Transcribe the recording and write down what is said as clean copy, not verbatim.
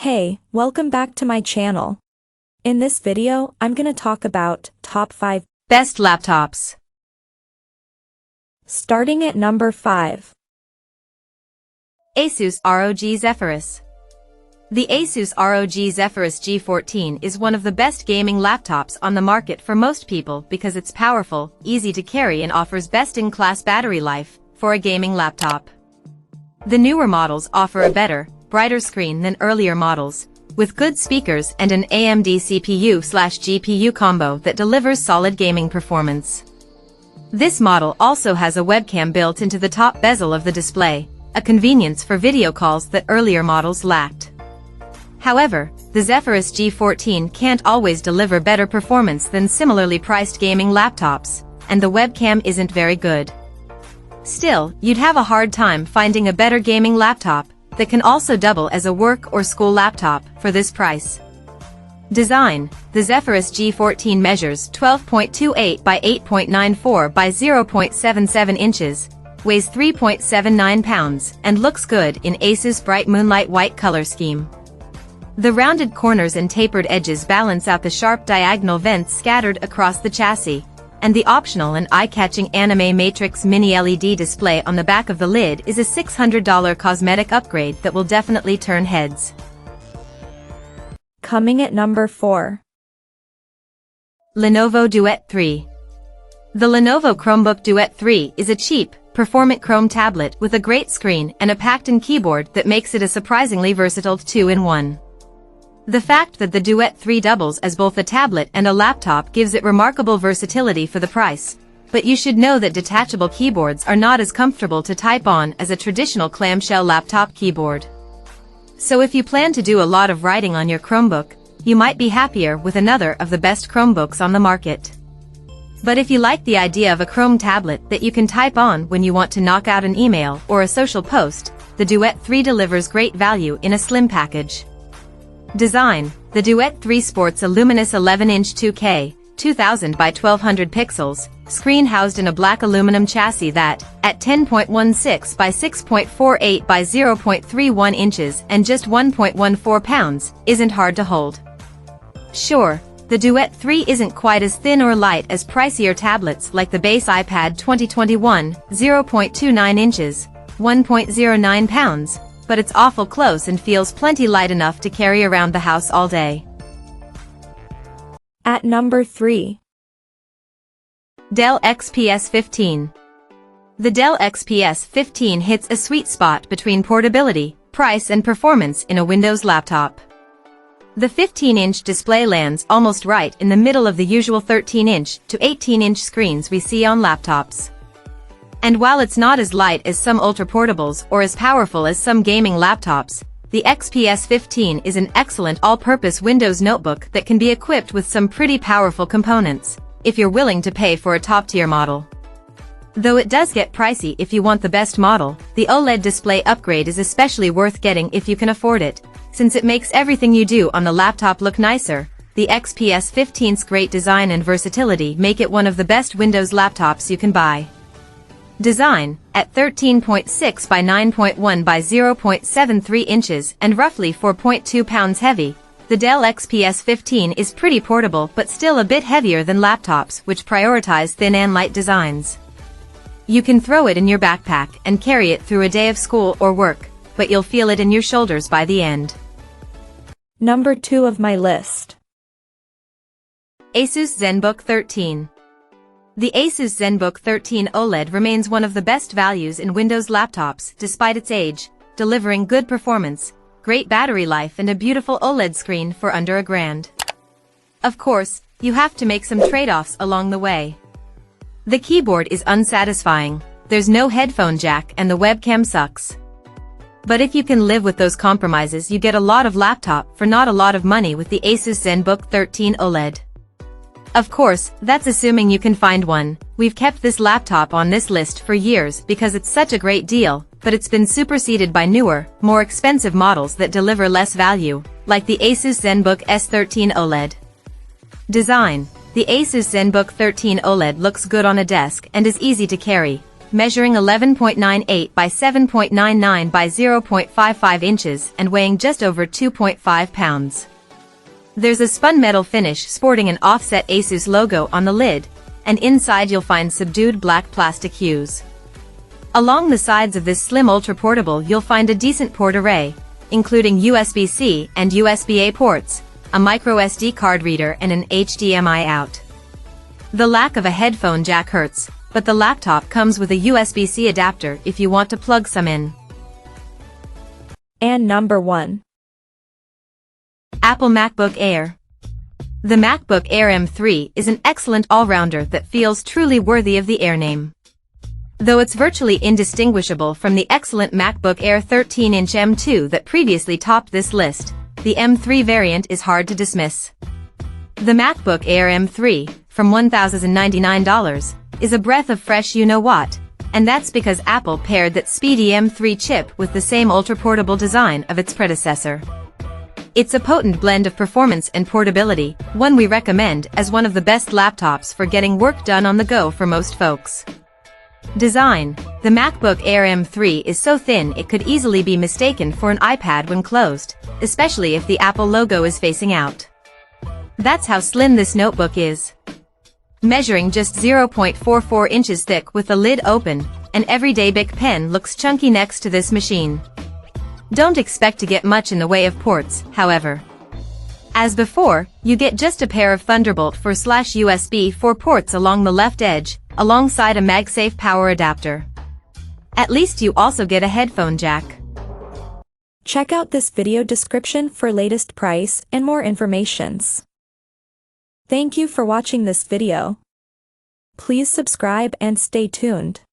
Hey, welcome back to my channel. In this video, I'm gonna talk about top 5 best laptops. Starting at number 5. Asus ROG Zephyrus. The Asus ROG Zephyrus G14 is one of the best gaming laptops on the market for most people because it's powerful, easy to carry and offers best-in-class battery life for a gaming laptop. The newer models offer a better, brighter screen than earlier models, with good speakers and an AMD CPU/GPU combo that delivers solid gaming performance. This model also has a webcam built into the top bezel of the display, a convenience for video calls that earlier models lacked. However, the Zephyrus G14 can't always deliver better performance than similarly priced gaming laptops, and the webcam isn't very good. Still, you'd have a hard time finding a better gaming laptop that can also double as a work or school laptop for this price. Design: the Zephyrus G14 measures 12.28 by 8.94 by 0.77 inches, weighs 3.79 pounds, and looks good in Asus bright moonlight white color scheme. The rounded corners and tapered edges balance out the sharp diagonal vents scattered across the chassis, and the optional and eye-catching anime matrix mini LED display on the back of the lid is a $600 cosmetic upgrade that will definitely turn heads. Coming at number 4. Lenovo Duet 3. The Lenovo Chromebook Duet 3 is a cheap, performant Chrome tablet with a great screen and a packed-in keyboard that makes it a surprisingly versatile 2-in-1. The fact that the Duet 3 doubles as both a tablet and a laptop gives it remarkable versatility for the price, but you should know that detachable keyboards are not as comfortable to type on as a traditional clamshell laptop keyboard. So if you plan to do a lot of writing on your Chromebook, you might be happier with another of the best Chromebooks on the market. But if you like the idea of a Chrome tablet that you can type on when you want to knock out an email or a social post, the Duet 3 delivers great value in a slim package. Design: the Duet 3 sports a luminous 11-inch 2K, 2000 by 1200 pixels, screen housed in a black aluminum chassis that, at 10.16 by 6.48 by 0.31 inches and just 1.14 pounds, isn't hard to hold. Sure, the Duet 3 isn't quite as thin or light as pricier tablets like the base iPad 2021, 0.29 inches, 1.09 pounds, but it's awful close and feels plenty light enough to carry around the house all day. At number 3. Dell XPS 15. The Dell XPS 15 hits a sweet spot between portability, price and performance in a Windows laptop. The 15-inch display lands almost right in the middle of the usual 13-inch to 18-inch screens we see on laptops. And while it's not as light as some ultra-portables or as powerful as some gaming laptops, the XPS 15 is an excellent all-purpose Windows notebook that can be equipped with some pretty powerful components, if you're willing to pay for a top-tier model. Though it does get pricey if you want the best model, the OLED display upgrade is especially worth getting if you can afford it, since it makes everything you do on the laptop look nicer. The XPS 15's great design and versatility make it one of the best Windows laptops you can buy. Design: at 13.6 by 9.1 by 0.73 inches and roughly 4.2 pounds heavy, the Dell XPS 15 is pretty portable but still a bit heavier than laptops which prioritize thin and light designs. You can throw it in your backpack and carry it through a day of school or work, but you'll feel it in your shoulders by the end. Number 2 of my list. Asus Zenbook 13. The Asus Zenbook 13 OLED remains one of the best values in Windows laptops despite its age, delivering good performance, great battery life and a beautiful OLED screen for under $1,000. Of course, you have to make some trade-offs along the way. The keyboard is unsatisfying, there's no headphone jack and the webcam sucks. But if you can live with those compromises, you get a lot of laptop for not a lot of money with the Asus Zenbook 13 OLED. Of course, that's assuming you can find one. We've kept this laptop on this list for years because it's such a great deal, but it's been superseded by newer, more expensive models that deliver less value, like the Asus Zenbook S13 OLED. Design: the Asus Zenbook 13 OLED looks good on a desk and is easy to carry, measuring 11.98 by 7.99 by 0.55 inches and weighing just over 2.5 pounds. There's a spun metal finish sporting an offset Asus logo on the lid, and inside you'll find subdued black plastic hues. Along the sides of this slim ultra-portable you'll find a decent port array, including USB-C and USB-A ports, a microSD card reader and an HDMI out. The lack of a headphone jack hurts, but the laptop comes with a USB-C adapter if you want to plug some in. And number 1. Apple MacBook Air. The MacBook Air M3 is an excellent all-rounder that feels truly worthy of the Air name. Though it's virtually indistinguishable from the excellent MacBook Air 13-inch M2 that previously topped this list, the M3 variant is hard to dismiss. The MacBook Air M3, from $1,099, is a breath of fresh you-know-what, and that's because Apple paired that speedy M3 chip with the same ultra-portable design of its predecessor. It's a potent blend of performance and portability, one we recommend as one of the best laptops for getting work done on the go for most folks. Design. The MacBook Air M3 is so thin it could easily be mistaken for an iPad when closed, especially if the Apple logo is facing out. That's how slim this notebook is. Measuring just 0.44 inches thick with the lid open, an everyday Bic pen looks chunky next to this machine. Don't expect to get much in the way of ports, however. As before, you get just a pair of Thunderbolt 4/USB 4 ports along the left edge, alongside a MagSafe power adapter. At least you also get a headphone jack. Check out this video description for latest price and more informations. Thank you for watching this video. Please subscribe and stay tuned.